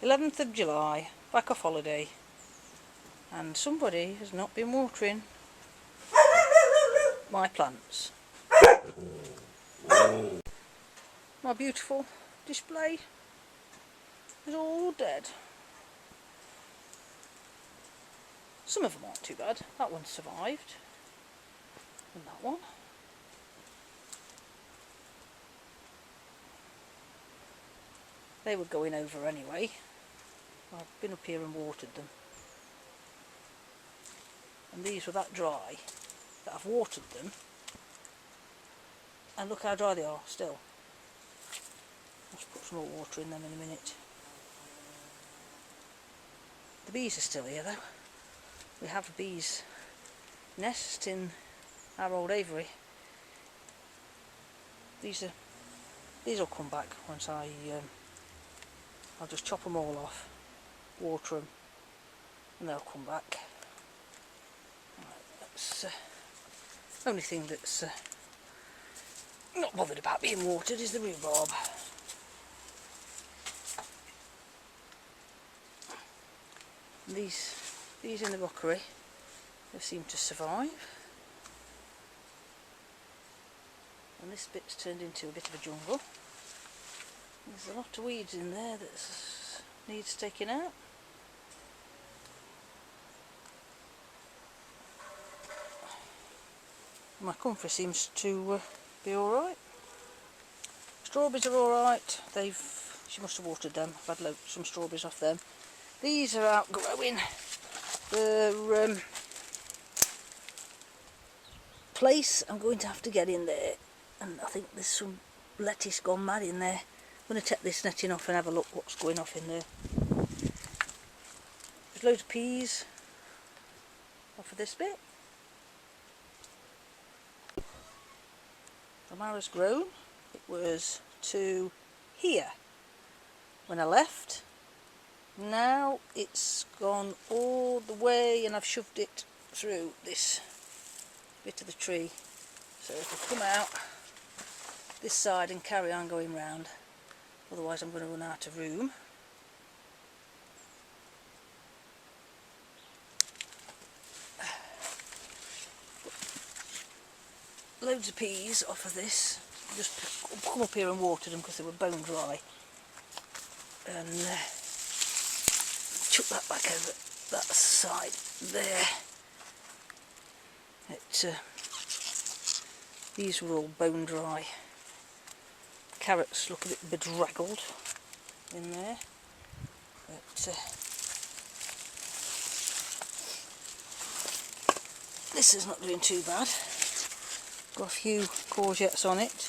11th of July, back off holiday, and somebody has not been watering my plants. My beautiful display is all dead. Some of them aren't too bad. That one survived, and that one. They were going over anyway. I've been up here and watered them. And these were that dry that I've watered them. And look how dry they are still. I'll just put some more water in them in a minute. The bees are still here though. We have a bee's nest in our old aviary. These will come back once I'll just chop them all off, water them, and they'll come back. Right, that's the only thing that's not bothered about being watered is the rhubarb. And these in the rockery, they seem to survive. And this bit's turned into a bit of a jungle. There's a lot of weeds in there that needs taking out. My comfrey seems to be alright. Strawberries are alright. She must have watered them. I've had some strawberries off them. These are outgrowing the place. I'm going to have to get in there, and I think there's some lettuce gone mad in there. I'm going to take this netting off and have a look what's going off in there. There's loads of peas off of this bit. The marrow's grown. It was to here when I left. Now it's gone all the way, and I've shoved it through this bit of the tree. So it'll come out this side and carry on going round. Otherwise I'm going to run out of room. Loads of peas off of this. Just come up here and watered them because they were bone dry. And chuck that back over that side there. These were all bone dry. Carrots look a bit bedraggled in there, but this is not doing too bad. Got a few courgettes on it.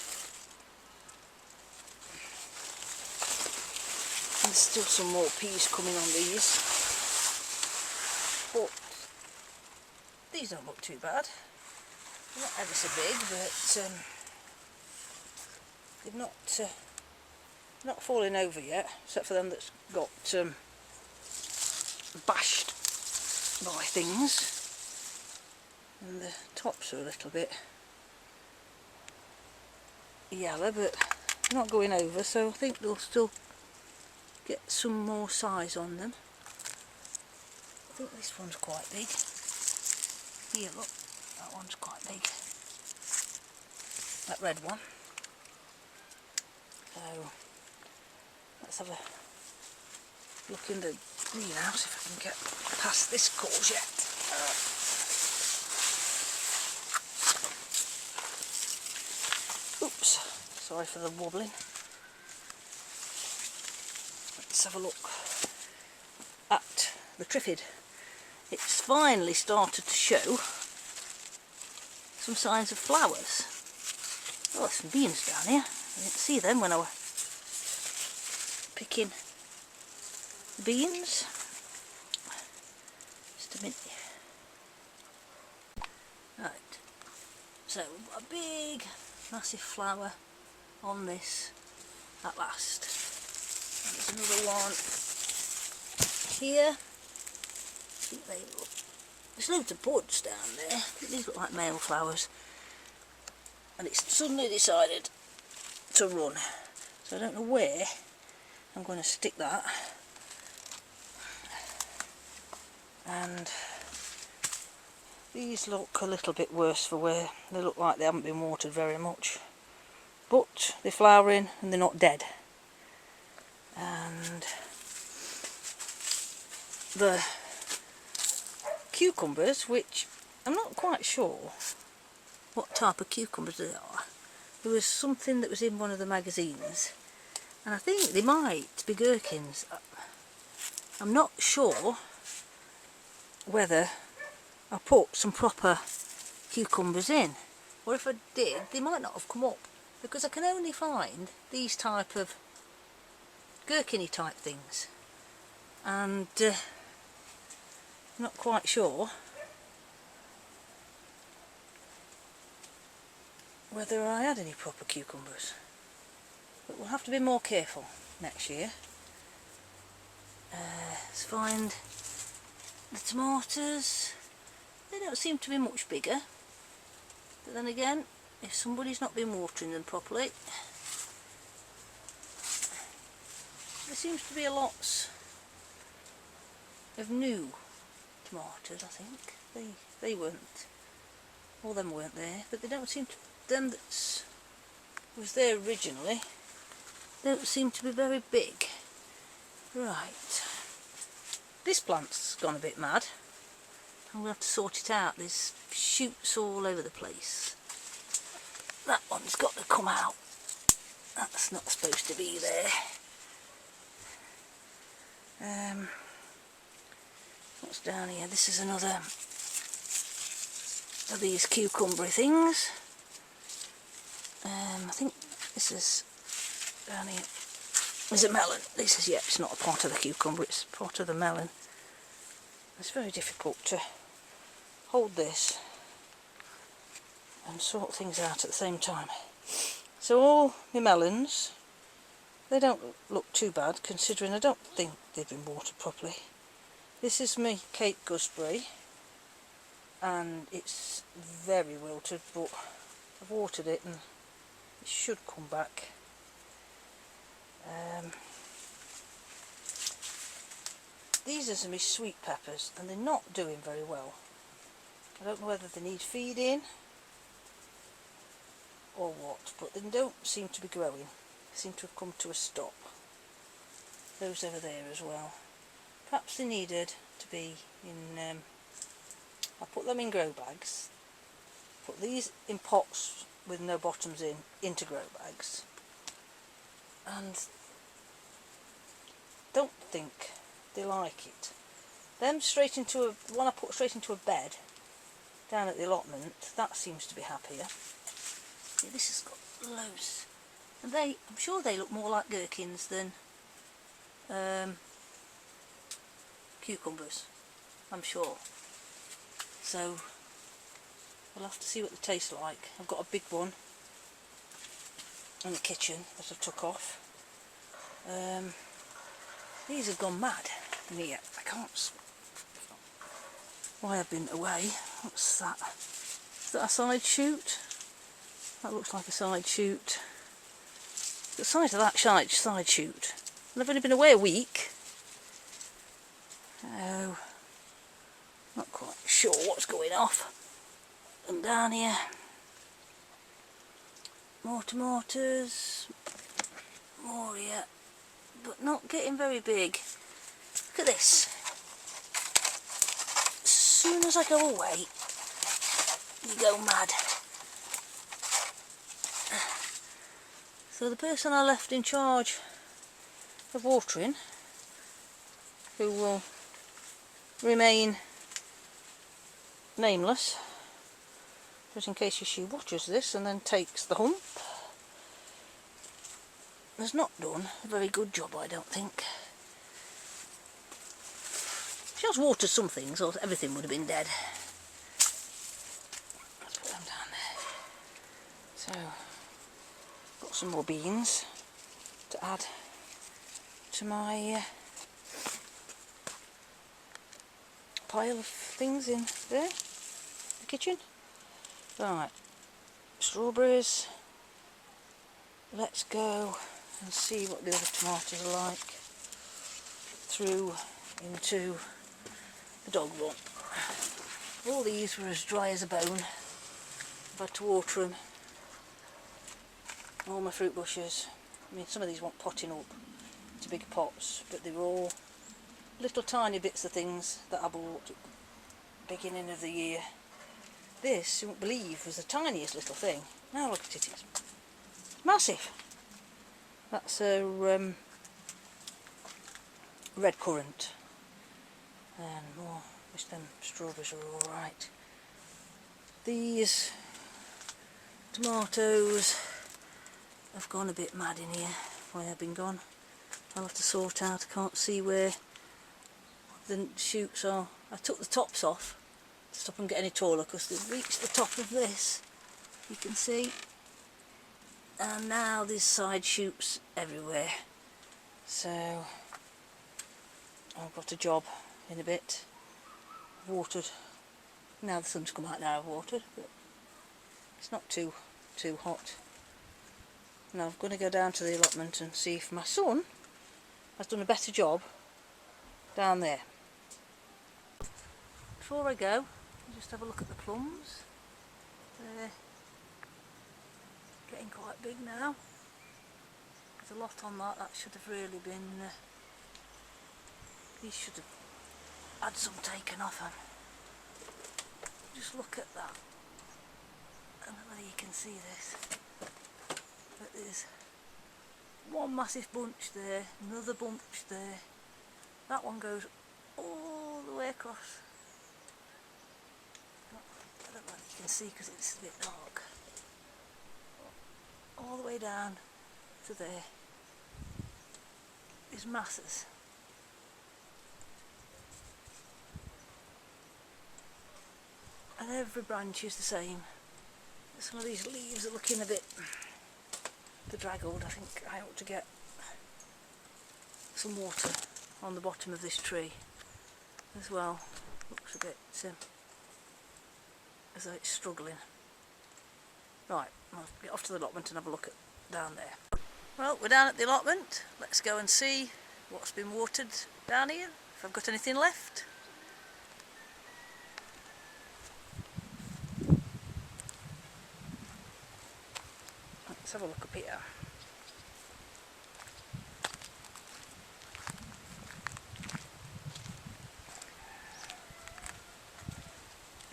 And there's still some more peas coming on these, but these don't look too bad. They're not ever so big, but they've not falling over yet, except for them that's got bashed by things. And the tops are a little bit yellow, but not going over, so I think they'll still get some more size on them. I think this one's quite big. Here, look, that one's quite big. That red one. So let's have a look in the greenhouse if I can get past this courgette. Oops, sorry for the wobbling. Let's have a look at the triffid. It's finally started to show some signs of flowers. Oh, there's some beans down here. I didn't see them when I was picking the beans. Just a minute. Right, so we've got a big, massive flower on this at last. And there's another one here. I think they look. There's loads of buds down there. These look like male flowers. And it's suddenly decided to run. So I don't know where I'm going to stick that. and these look a little bit worse for wear. They look like they haven't been watered very much, but they're flowering and they're not dead. And the cucumbers, which I'm not quite sure what type of cucumbers they are. There was something that was in one of the magazines, and I think they might be gherkins. I'm not sure whether I put some proper cucumbers in, or if I did, they might not have come up, because I can only find these type of gherkiny type things, and I'm not quite sure whether I had any proper cucumbers, but we'll have to be more careful next year. Let's find the tomatoes. They don't seem to be much bigger, but then again, if somebody's not been watering them properly, there seems to be a lots of new tomatoes. I think they weren't, all them weren't there, but they don't seem to, them that was there originally don't seem to be very big. Right, this plant's gone a bit mad. I'm going to have to sort it out. There's shoots all over the place. That one's got to come out. That's not supposed to be there. What's down here? This is another of these cucumber things. I think this is down here. There's a melon. This is, yeah, it's not a part of the cucumber, it's part of the melon. It's very difficult to hold this and sort things out at the same time. So all my melons, they don't look too bad, considering I don't think they've been watered properly. This is my Cape gooseberry, and it's very wilted, but I've watered it and it should come back. These are some my sweet peppers, and they're not doing very well. I don't know whether they need feeding or what, but they don't seem to be growing. They seem to have come to a stop. Those over there as well. Perhaps they needed to be in, I put them in grow bags. Put these in pots with no bottoms in, into grow bags. And don't think they like it. Them straight into a, the one I put straight into a bed down at the allotment, that seems to be happier. See, this has got loads, and they, I'm sure they look more like gherkins than cucumbers, I'm sure. So we'll have to see what they taste like. I've got a big one in the kitchen that I took off. These have gone mad in here. I can't, why I've been away. What's that? Is that a side shoot? That looks like a side shoot. The size of that side shoot. And I've only been away a week. Oh, not quite sure what's going off. And down here, more tomatoes, more here, but not getting very big. Look at this. As soon as I go away, you go mad. So the person I left in charge of watering, who will remain nameless, just in case she watches this and then takes the hump, has not done a very good job, I don't think. She has watered some things, or everything would have been dead. Let's put them down there. So, got some more beans to add to my pile of things in there, the kitchen. Right, strawberries. Let's go and see what the other tomatoes are like through into the dog run. All these were as dry as a bone. I've had to water them. All my fruit bushes. I mean, some of these want potting up to bigger pots, but they were all little tiny bits of things that I bought at the beginning of the year. This, you won't believe, was the tiniest little thing. Now look at it, it's massive. That's a red currant. And more, wish them strawberries are alright. These tomatoes have gone a bit mad in here while I've been gone. I'll have to sort out, I can't see where the shoots are. I took the tops off to stop them getting any taller because they've reached the top of this, you can see. And now there's side shoots everywhere. So I've got a job in a bit. I've watered. Now the sun's come out now I've watered, but it's not too hot. Now I'm going to go down to the allotment and see if my son has done a better job down there. Before I go, I'll just have a look at the plums. They're getting quite big now. There's a lot on that should have really been, these should have had some taken off them. Just look at that. I don't know whether you can see this, but there's one massive bunch there, another bunch there. That one goes all the way across. I don't know if you can see because it's a bit dark. All the way down to there. There's masses. And every branch is the same. Some of these leaves are looking a bit bedraggled. I think I ought to get some water on the bottom of this tree as well. Looks a bit as though it's struggling. Right, I'll get off to the allotment and have a look at down there. Well, we're down at the allotment. Let's go and see what's been watered down here, if I've got anything left. Let's have a look up here.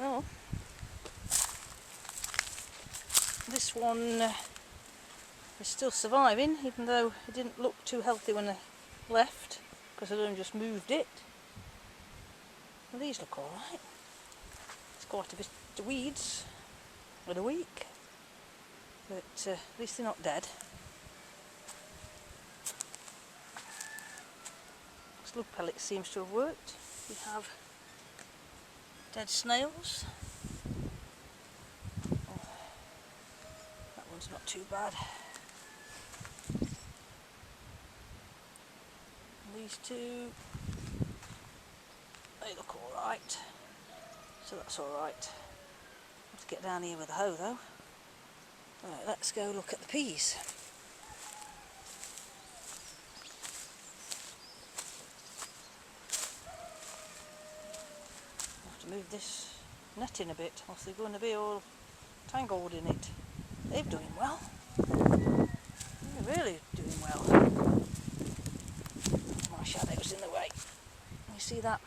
Oh, this one is still surviving, even though it didn't look too healthy when I left, because I'd only just moved it. Well, these look alright. It's quite a bit of weeds in a week, but at least they're not dead. Slug pellet seems to have worked. We have dead snails. Oh, that one's not too bad. And these two, they look alright. So that's alright. Have to get down here with a hoe though. Right, let's go look at the peas. Move this netting a bit, or they're going to be all tangled in it. They're doing well. They're really doing well. My shadow's in the way. You see that?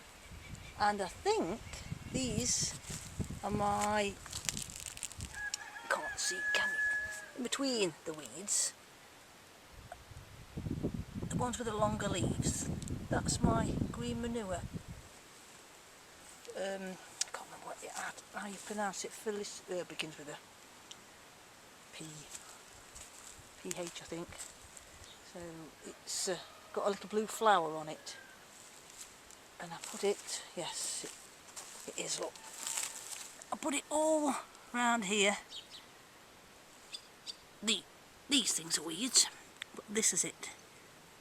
And I think these are my, can't see, can you? In between the weeds, the ones with the longer leaves. That's my green manure. I can't remember how you pronounce it. Phyllis begins with a P. PH, I think. So it's got a little blue flower on it. And I put it, yes, it is, look. I put it all round here. These things are weeds, but this is it.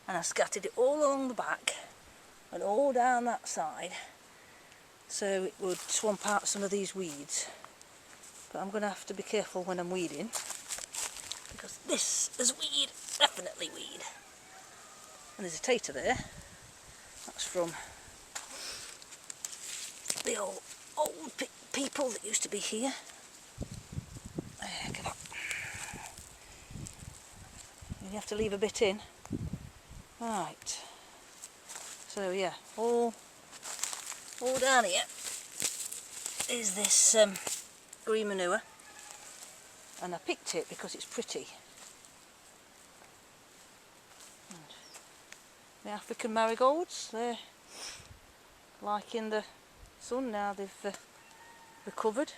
And I scattered it all along the back and all down that side, so it would swamp out some of these weeds. But I'm going to have to be careful when I'm weeding, because this is weed, definitely weed. And there's a tater there. That's from the old people that used to be here. There, get up. You have to leave a bit in. Right. So yeah, all down here is this green manure, and I picked it because it's pretty. And the African marigolds, they're liking the sun now they've recovered.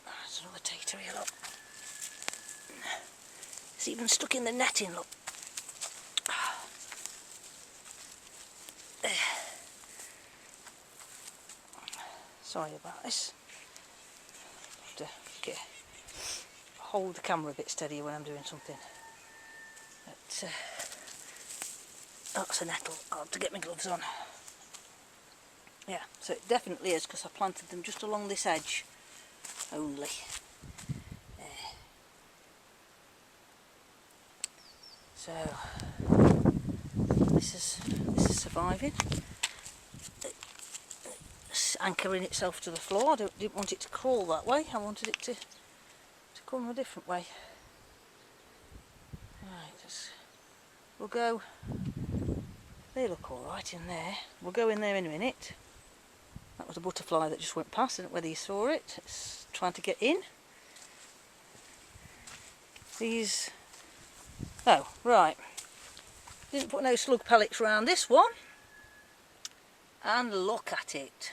There's another tater here, look. It's even stuck in the netting, look. Sorry about this. Have to hold the camera a bit steadier when I'm doing something. But, that's a nettle. I'll have to get my gloves on. Yeah, so it definitely is, because I planted them just along this edge only. So this is surviving. It's anchoring itself to the floor. I didn't want it to crawl that way. I wanted it to come a different way. Right, we'll go. They look all right in there. We'll go in there in a minute. That was a butterfly that just went past. I don't know whether you saw it. It's trying to get in. These. Oh, right. Didn't put no slug pellets around this one. And look at it.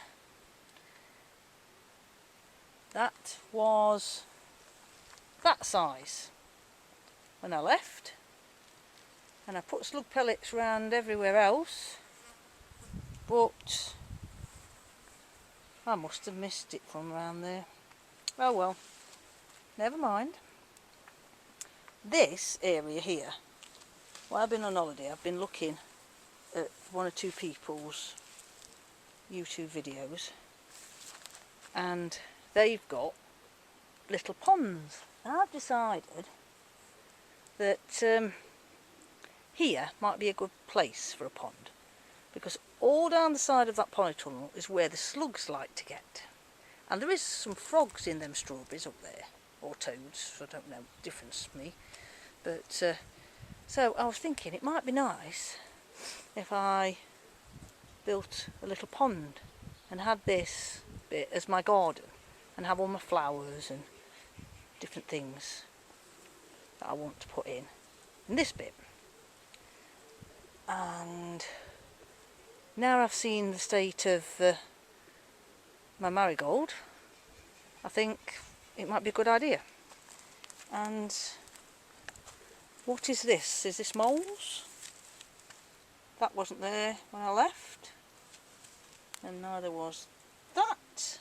That was that size when I left. And I put slug pellets around everywhere else. But I must have missed it from around there. Oh well. Never mind. This area here, while I've been on holiday, I've been looking at one or two people's YouTube videos, and they've got little ponds. And I've decided that here might be a good place for a pond, because all down the side of that polytunnel is where the slugs like to get. And there is some frogs in them strawberries up there, or toads, I don't know, difference to me. But so I was thinking it might be nice if I built a little pond and had this bit as my garden, and have all my flowers and different things that I want to put in this bit. And now I've seen the state of my marigold, I think it might be a good idea. And what is this? Is this moles? That wasn't there when I left, and neither was that.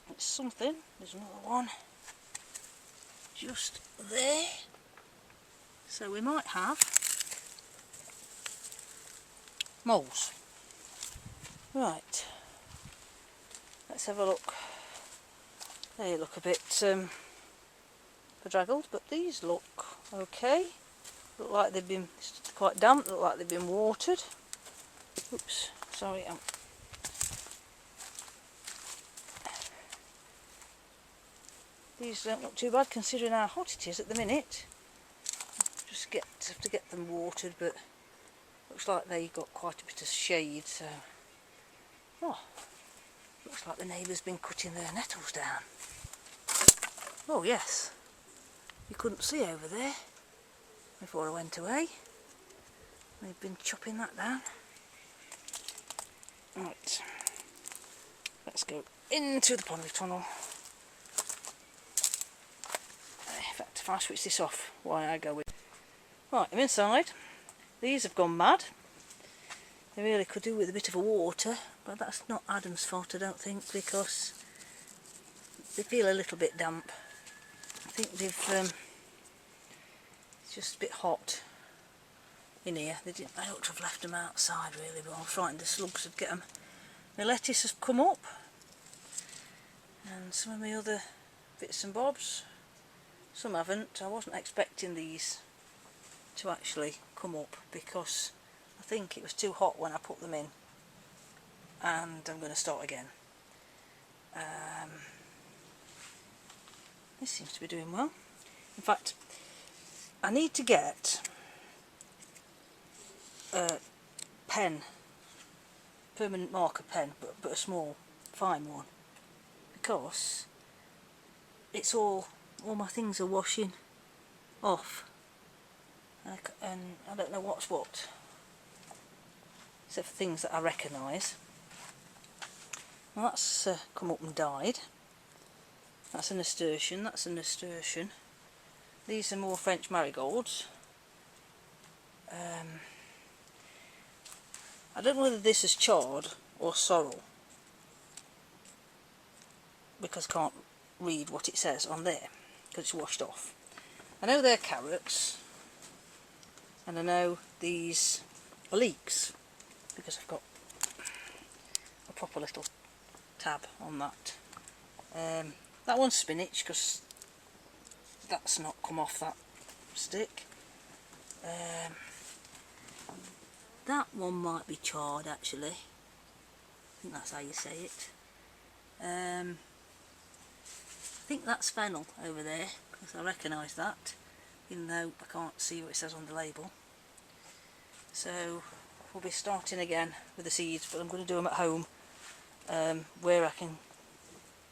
It's something. There's another one just there. So we might have moles. Right, let's have a look. They look a bit bedraggled, but these look okay. Look like they've been quite damp, look like they've been watered. Oops, sorry. These don't look too bad considering how hot it is at the minute. Just have to get them watered, but looks like they got quite a bit of shade, so oh, looks like the neighbour's been cutting their nettles down. Oh yes, you couldn't see over there before I went away. They've been chopping that down. Right, let's go into the polytunnel. In fact, if I switch this off, why I go with. Right, I'm inside. These have gone mad. They really could do with a bit of a water, but that's not Adam's fault, I don't think, because they feel a little bit damp. I think they've it's just a bit hot in here. I ought to have left them outside really, but I'm frightened the slugs would get them. My lettuce has come up, and some of my other bits and bobs. Some haven't. I wasn't expecting these to actually come up, because I think it was too hot when I put them in, and I'm going to start again. This seems to be doing well. In fact, I need to get a pen, permanent marker pen, but a small, fine one, because it's all my things are washing off, and I don't know what's what, except for things that I recognise. Well, that's come up and died. That's a nasturtium, that's a nasturtium. These are more French marigolds. I don't know whether this is chard or sorrel, because I can't read what it says on there, because it's washed off. I know they're carrots, and I know these are leeks, because I've got a proper little tab on that. That one's spinach, because that's not come off that stick. That one might be chard, actually. I think that's how you say it. I think that's fennel over there, because I recognise that, even though I can't see what it says on the label. So we'll be starting again with the seeds, but I'm going to do them at home, where I can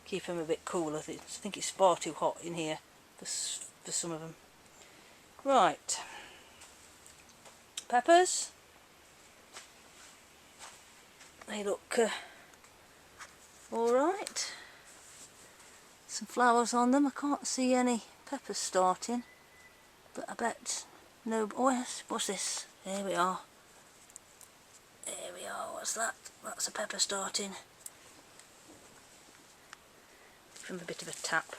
keep them a bit cooler. I think it's far too hot in here for some of them. Right, peppers. They look alright. Some flowers on them. I can't see any peppers starting, but I bet no. Oh yes, what's this? There we are. There we are. What's that? That's a pepper starting. From a bit of a tap.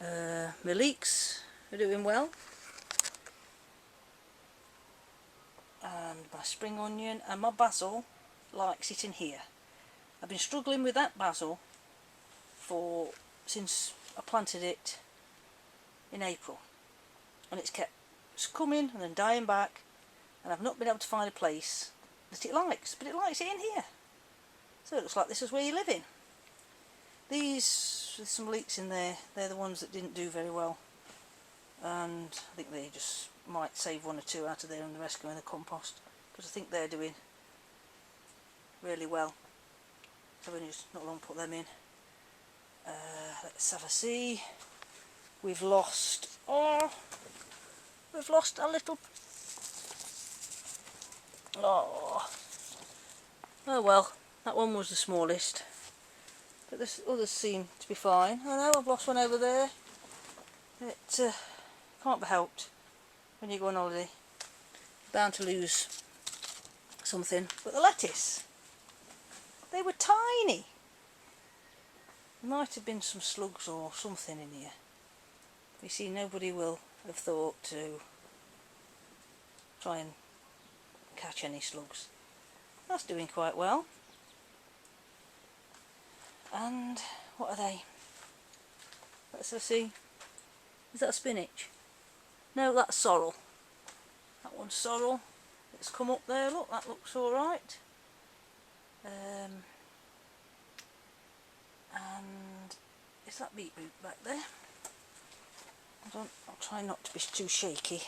My leeks are doing well, and my spring onion and my basil likes it in here. I've been struggling with that basil since I planted it in April, and it's kept coming and then dying back, and I've not been able to find a place that it likes, but it likes it in here. So it looks like this is where you're living. These, with some leeks in there, they're the ones that didn't do very well, and I think they just might save one or two out of there and the rest go in the compost, because I think they're doing really well. So we just not long put them in. Let's have a see. We've lost a little. Oh well, that one was the smallest. But the others seem to be fine. I know I've lost one over there. It can't be helped when you go on holiday. Bound to lose something. But the lettuce, they were tiny. There might have been some slugs or something in here. You see, nobody will have thought to try and catch any slugs. That's doing quite well. And what are they? Let's see. Is that spinach? No, that's sorrel. That one's sorrel. It's come up there. Look, that looks all right. And is that beetroot back there? I'll try not to be too shaky.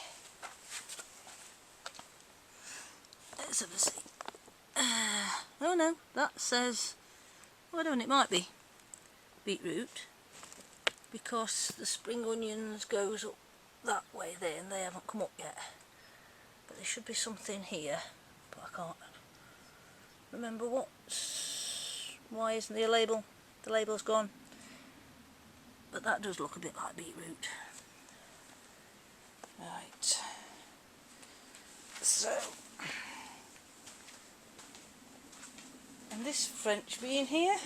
Let's have a see. Oh no, that says. Well, I don't know, it might be beetroot, because the spring onions goes up that way there and they haven't come up yet. But there should be something here, but I can't remember what. Why isn't there a label? The label's gone. But that does look a bit like beetroot. Right. So, and this French bean here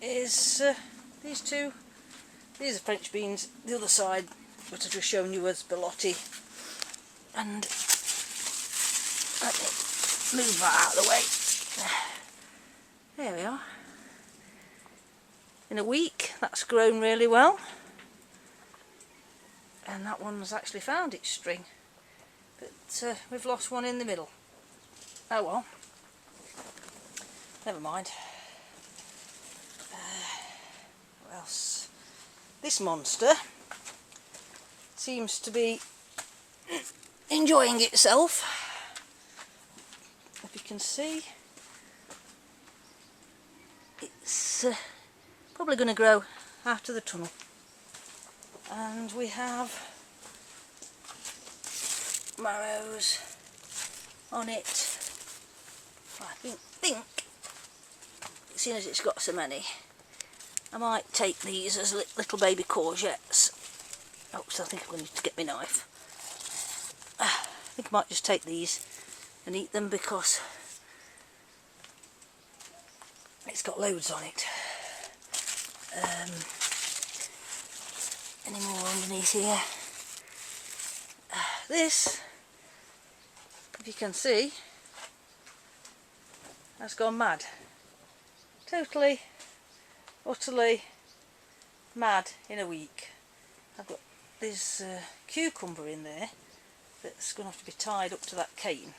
is these two. These are French beans. The other side, what I've just shown you, was Bellotti. And let me move that out of the way. There we are. In a week, that's grown really well. And that one's actually found its string. but we've lost one in the middle. Oh well, never mind. What else? This monster seems to be enjoying itself. If you can see, it's probably going to grow after the tunnel. And we have marrows on it. I think, seeing as it's got so many, I might take these as little baby courgettes. Oops, I think I'm going to need to get my knife. I think I might just take these and eat them because it's got loads on it. Any more underneath here? This, if you can see, has gone mad. Totally, utterly mad in a week. I've got this cucumber in there that's going to have to be tied up to that cane.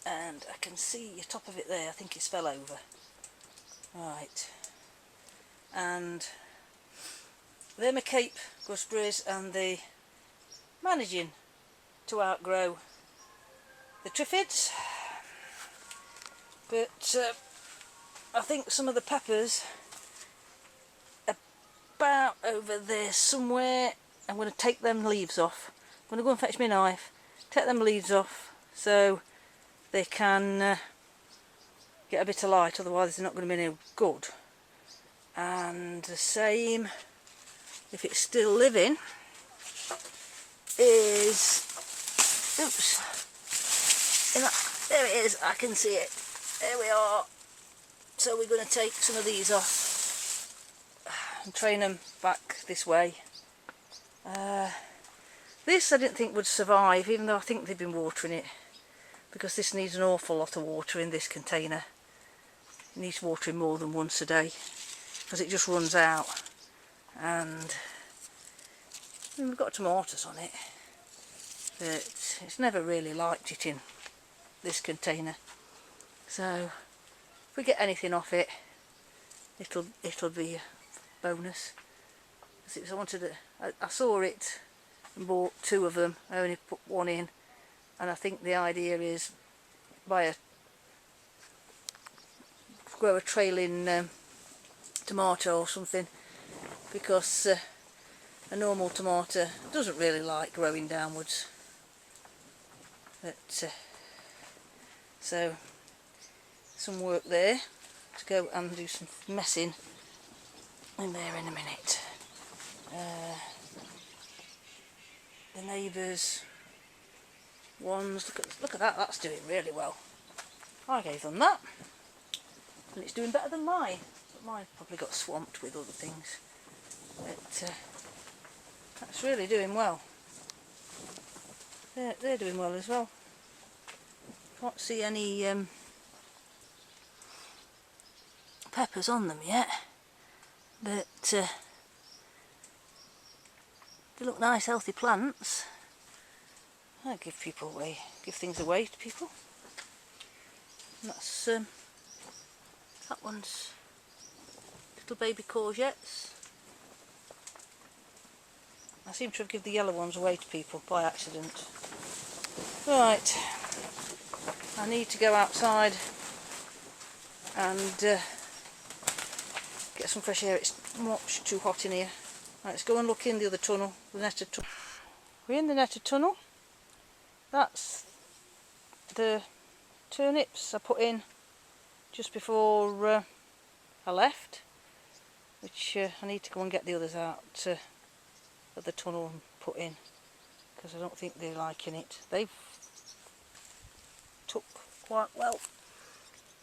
And I can see the top of it there. I think it's fell over. Right. And they're my Cape gooseberries, and they're managing to outgrow the triffids. But I think some of the peppers are about over there somewhere. I'm going to take them leaves off. I'm going to go and fetch my knife, take them leaves off so they can get a bit of light, otherwise they're not going to be any good. And the same, if it's still living, is, oops, there it is, I can see it, there we are. So we're going to take some of these off and train them back this way. This I didn't think would survive, even though I think they've been watering it, because this needs an awful lot of water in this container. It needs watering more than once a day, because it just runs out. And we've got tomatoes on it, but it's never really liked it in this container. So if we get anything off it, it'll be a bonus. I saw it and bought 2 of them. I only put 1 in, and I think the idea is grow a trailing tomato or something, because a normal tomato doesn't really like growing downwards. But so some work there to go and do some messing in there in a minute. The neighbours' ones, look at that, that's doing really well. I gave them that, and it's doing better than mine, but mine probably got swamped with other things. But that's really doing well. They're doing well as well. Can't see any peppers on them yet, but they look nice, healthy plants. I give things away to people. And that's that one's little baby courgettes. I seem to have given the yellow ones away to people by accident. Right, I need to go outside and get some fresh air. It's much too hot in here. Right, let's go and look in the other tunnel, the netted tunnel. We're in the netted tunnel. That's the turnips I put in just before I left, which I need to go and get the others out of the tunnel and put in, because I don't think they're liking it. They've took quite well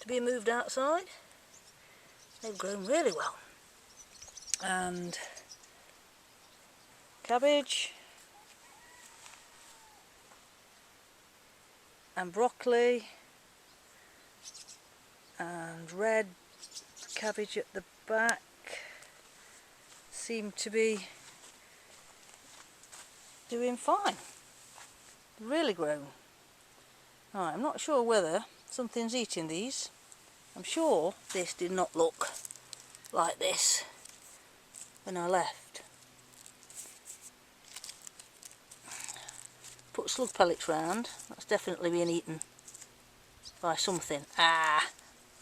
to be moved outside. They've grown really well. And cabbage and broccoli and red cabbage at the back seem to be doing fine. really grown. Right, I'm not sure whether something's eating these. I'm sure this did not look like this when I left. Put slug pellets round. That's definitely been eaten by something. Ah,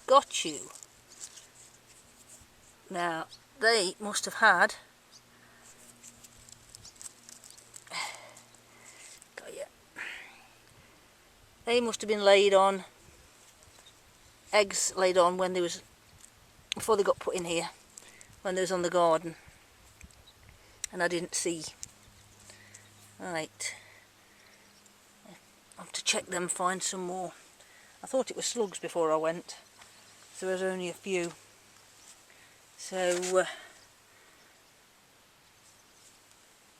got you. Now, they must have had... Got you. They must have been laid on, eggs laid on when they was, before they got put in here, when they was on the garden, and I didn't see. Right, I'll have to check them, find some more. I thought it was slugs before I went, so there was only a few. So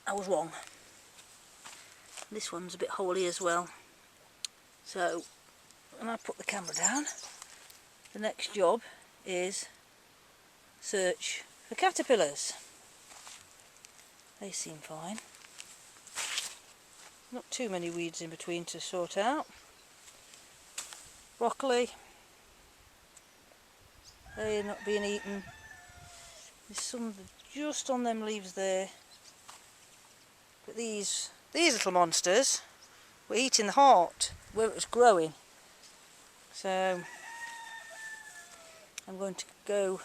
I was wrong. This one's a bit holy as well. So when I put the camera down, the next job is search for caterpillars. They seem fine. Not too many weeds in between to sort out. Broccoli, they're not being eaten. There's some just on them leaves there. But these little monsters were eating the heart where it was growing. So I'm going to go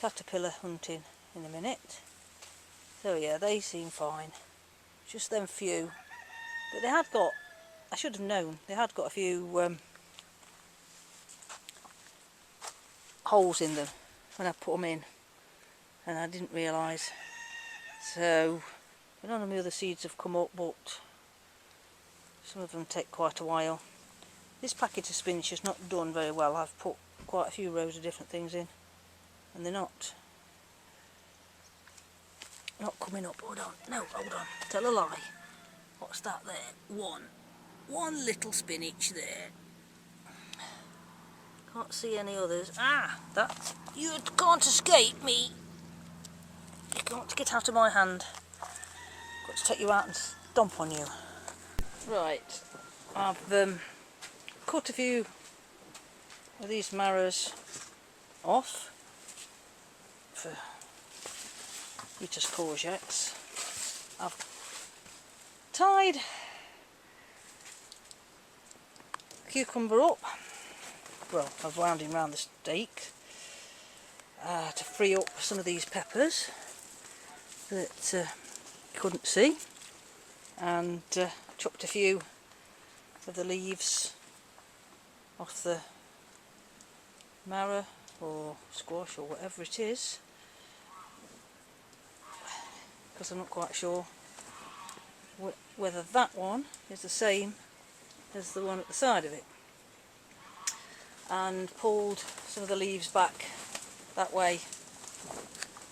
caterpillar hunting in a minute. So yeah, they seem fine. Just them few. But they had got, I should have known, they had got a few holes in them when I put them in. And I didn't realise. So none of the other seeds have come up, but some of them take quite a while. This packet of spinach has not done very well. I've put quite a few rows of different things in, and they're not coming up. Hold on, no, hold on, tell a lie. What's that there? One little spinach there. Can't see any others. Ah, that, you can't escape me. You can't get out of my hand. Got to take you out and stomp on you. Right, I've cut a few of these marrows off for Rita's courgettes. I've tied the cucumber up. Well, I've wound him round the stake to free up some of these peppers that you couldn't see, and chopped a few of the leaves off the marrow or squash or whatever it is, because I'm not quite sure whether that one is the same as the one at the side of it, and pulled some of the leaves back that way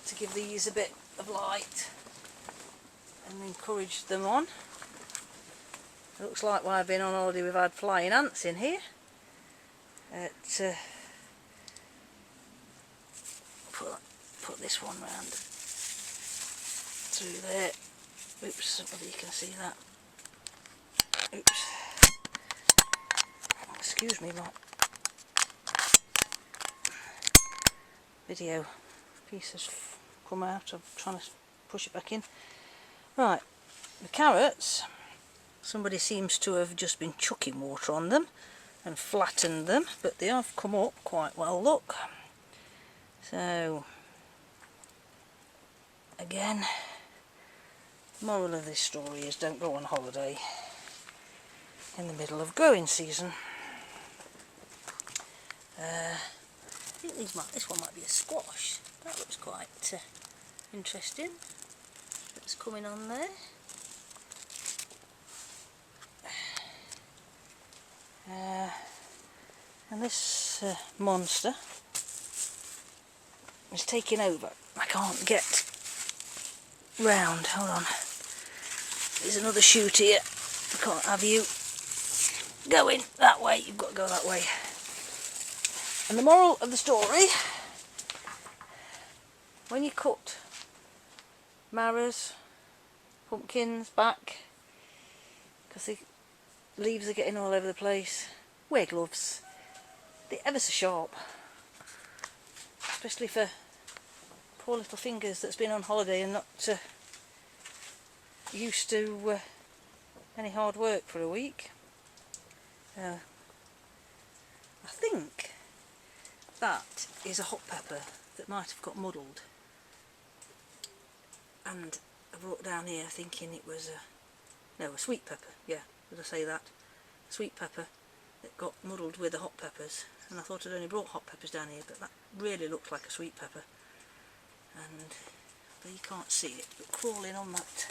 to give these a bit of light and encourage them on. It looks like while I've been on holiday we've had flying ants in here. Put this one round through there. Oops, whether you can see that. Oops. Excuse me, lot. Video piece has come out. I'm trying to push it back in. Right, the carrots, somebody seems to have just been chucking water on them and flattened them, but they have come up quite well, look. So again, the moral of this story is don't go on holiday in the middle of growing season. I think this one might be a squash. That looks quite interesting. That's coming on there. And this monster is taking over. I can't get round. Hold on. There's another shoot here. I can't have you going that way. You've got to go that way. And the moral of the story, when you cut marrows, pumpkins back, because the leaves are getting all over the place. Wear gloves. They're ever so sharp, especially for poor little fingers that's been on holiday and not used to any hard work for a week. I think that is a hot pepper that might have got muddled, and I brought down here thinking it was a sweet pepper. Yeah, did I say that? A sweet pepper that got muddled with the hot peppers, and I thought I'd only brought hot peppers down here, but that really looks like a sweet pepper. And though you can't see it, but crawling on that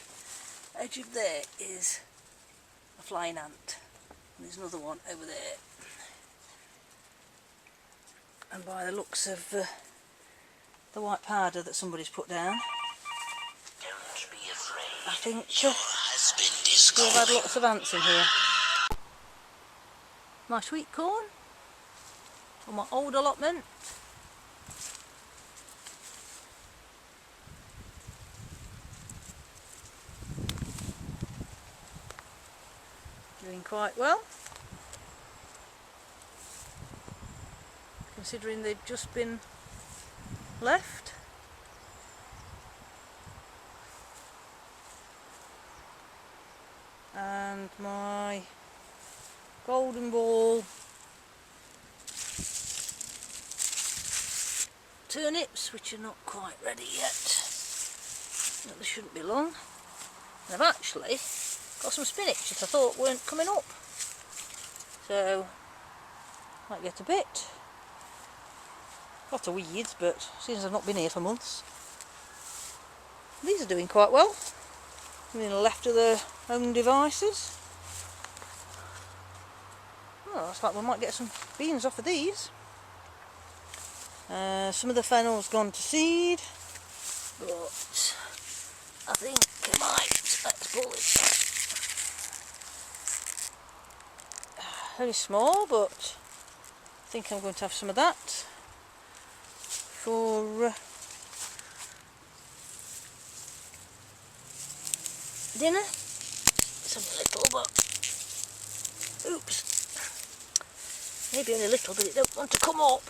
edge of there is a flying ant, and there's another one over there. And by the looks of the white powder that somebody's put down, Don't be afraid. I think Has been we've discovered. had lots of ants in here. My sweet corn, or my old allotment. Doing quite well, considering they've just been left. And my golden ball turnips, which are not quite ready yet, but they shouldn't be long. And I've actually got some spinach that I thought weren't coming up, so might get a bit. Lots of weeds, but since I've not been here for months, these are doing quite well. Being left to their own devices. Oh, looks like we might get some beans off of these. Some of the fennel's gone to seed, but I think I might. Let's pull it. Very small, but I think I'm going to have some of that for dinner. Some little, but oops, maybe only a little, but it don't want to come up.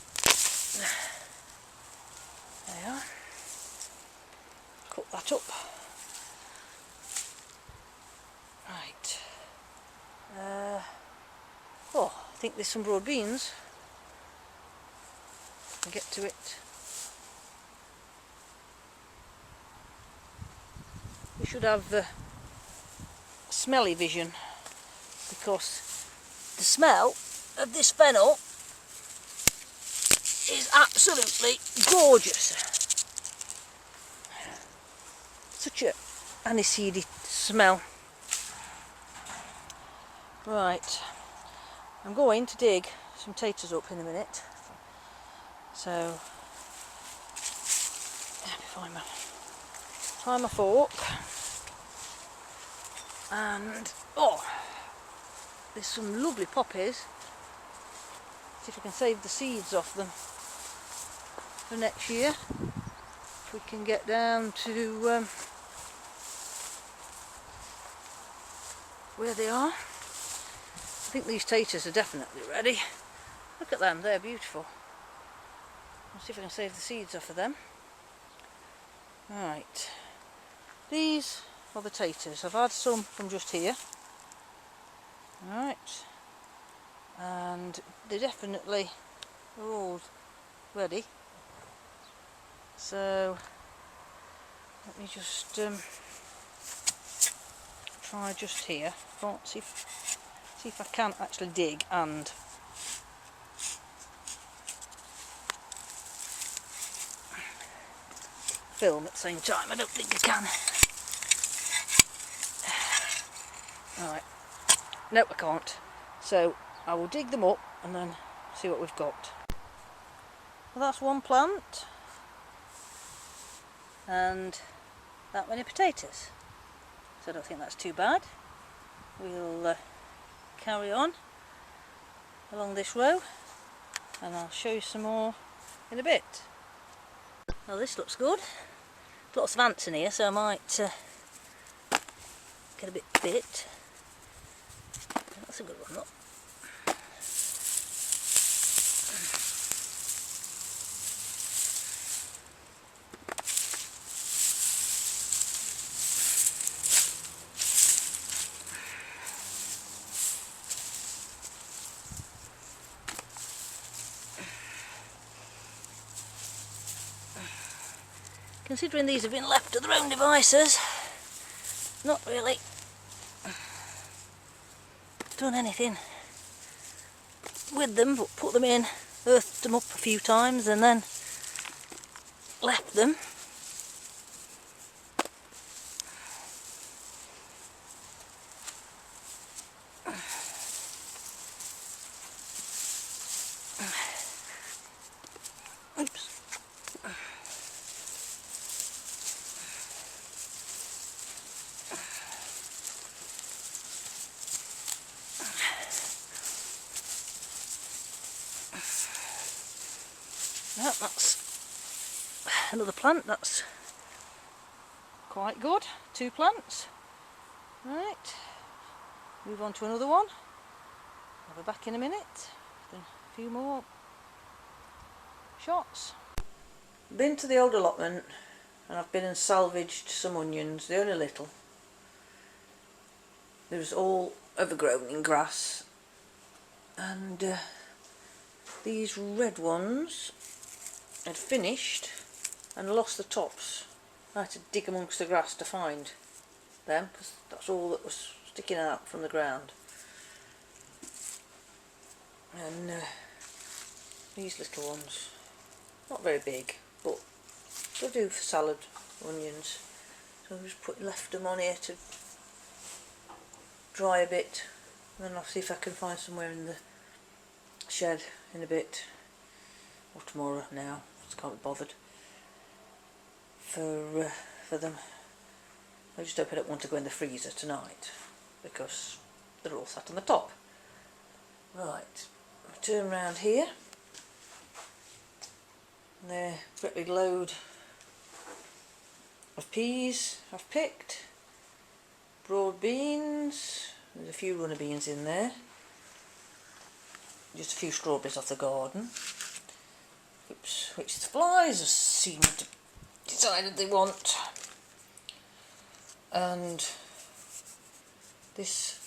There you are. Cut that up. Right. Oh, I think there's some broad beans. I'll get to it. We should have smelly vision, because the smell of this fennel is absolutely gorgeous. Such a aniseedy smell. Right, I'm going to dig some taters up in a minute, so let me find my fork. And oh, there's some lovely poppies. See if I can save the seeds off them for next year. If we can get down to where they are. I think these taters are definitely ready. Look at them, they're beautiful. I'll see if I can save the seeds off of them. Right, these are the taters. I've had some from just here. Right, and they definitely are all ready. So let me just try just here. See if I can actually dig and film at the same time. I don't think I can. Right, no I can't. So I will dig them up and then see what we've got. Well, that's one plant and that many potatoes. So I don't think that's too bad. We'll carry on along this row and I'll show you some more in a bit. Well, this looks good. Lots of ants in here, so I might get a bit bit. That's a good one, look. Considering these have been left to their own devices, not really done anything with them, but put them in, earthed them up a few times and then left them. Oops. Well, that's another plant. That's quite good. 2 plants. Right. Move on to another one. I'll be back in a minute. Then a few more shots. Been to the old allotment and I've been and salvaged some onions. They're only little. They was all overgrown in grass, and these red ones had finished and lost the tops. I had to dig amongst the grass to find them because that's all that was sticking out from the ground. And these little ones, not very big, but they'll do for salad onions. So I've just left them on here to dry a bit, and then I'll see if I can find somewhere in the shed in a bit, or tomorrow now, just can't be bothered for them. I just hope I don't want to go in the freezer tonight because they're all sat on the top. Right, I'll turn around here. And there, a great big load of peas I've picked, broad beans, there's a few runner beans in there, just a few strawberries off the garden. Oops, which the flies seem to decided they want. And this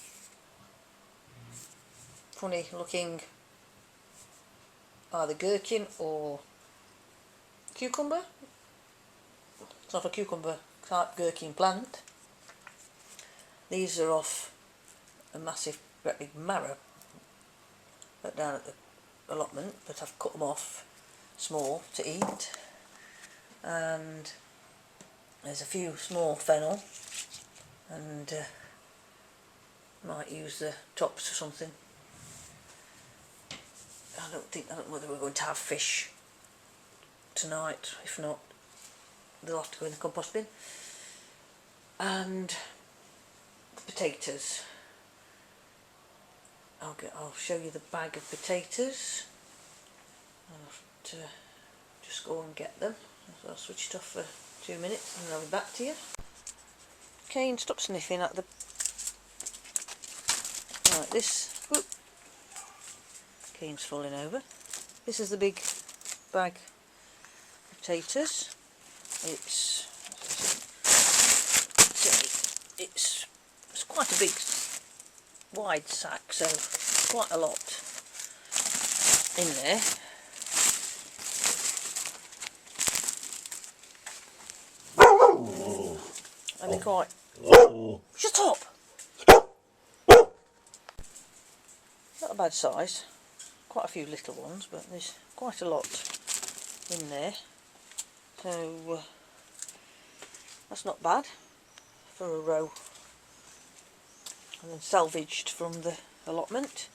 funny looking either gherkin or cucumber. It's not a cucumber type gherkin plant. These are off a massive, great big marrow down at the allotment, but I've cut them off small to eat. And there's a few small fennel, and might use the tops for something. I don't know whether we're going to have fish tonight. If not, they'll have to go in the compost bin. And the potatoes. I'll show you the bag of potatoes. I'll have to just go and get them. So I'll switch it off for 2 minutes and I'll be back to you. Kane, stop sniffing at the... Right, this... Whoop. Kane's falling over. This is the big bag of potatoes. It's quite a big wide sack, so quite a lot in there. And they're quite... Shut up! Not a bad size. Quite a few little ones, but there's quite a lot in there. So that's not bad for a row. And then salvaged from the allotment.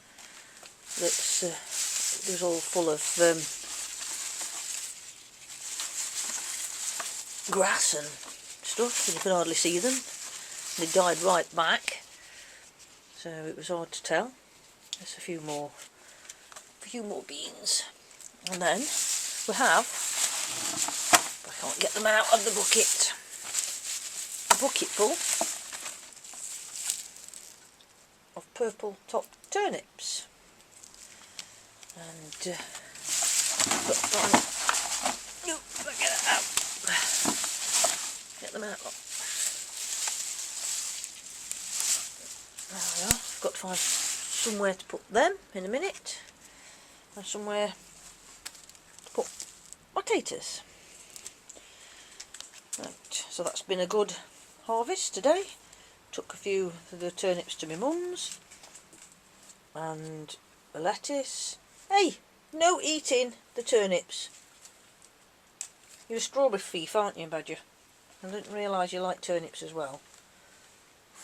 That's it was all full of grass and stuff, and you could hardly see them. They died right back, so it was hard to tell. There's a few more beans, and then we have, I can't get them out of the bucket, a bucket full of purple top turnips, and got to find, no, get it out, get them out. There we are. I've got to find somewhere to put them in a minute, and somewhere to put my taters. Right, so that's been a good harvest today. Took a few of the turnips to my mum's, and the lettuce. Hey, no eating the turnips. You're a strawberry thief, aren't you, Badger? I didn't realise you like turnips as well.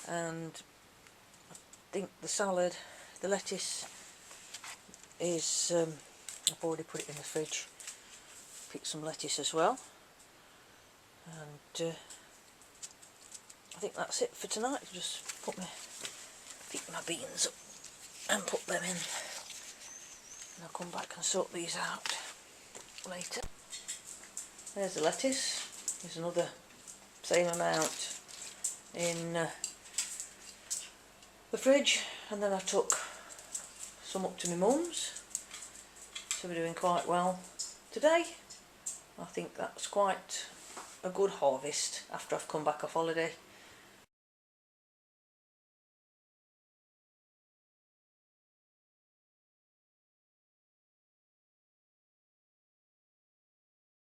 And I think the salad, the lettuce is, I've already put it in the fridge. Picked some lettuce as well. And I think that's it for tonight. Just pick my beans up and put them in. And I'll come back and sort these out later. There's the lettuce. There's another same amount in the fridge, and then I took some up to my mum's. So we're doing quite well today. I think that's quite a good harvest after I've come back off holiday.